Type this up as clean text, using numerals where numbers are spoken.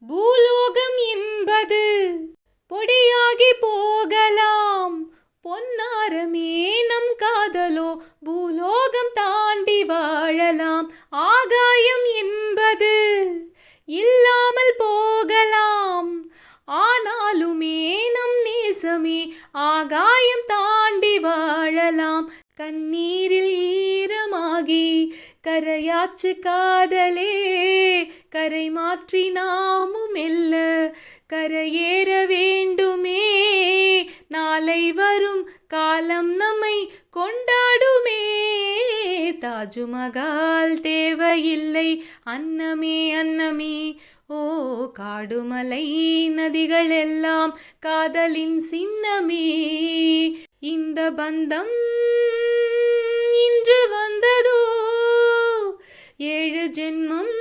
பூலோகம் என்பது பொடியாகி போகலாம், பொன்னாரமே நம் காதலோ பூலோகம் தாண்டி வாழலாம். ஆகாயம் என்பது இல்லாமல் போகலாம், ஆனாலுமே நம் நேசமே ஆகாயம் தாண்டி வாழலாம். கண்ணீரில் ஈரமாகி கரையாச்சு காதலே, கரை மாற்றி நாமும் மெல்ல கரையேற வேண்டுமே. நாளை வரும் காலம் நம்மை கொண்டாடுமே. தாஜ்மஹால் தேவையில்லை அன்னமே அன்னமே, ஓ காடுமலை நதிகள் எல்லாம் காதலின் சின்னமே. இந்த பந்தம் இன்று வந்ததோ 7 ஜென்மம்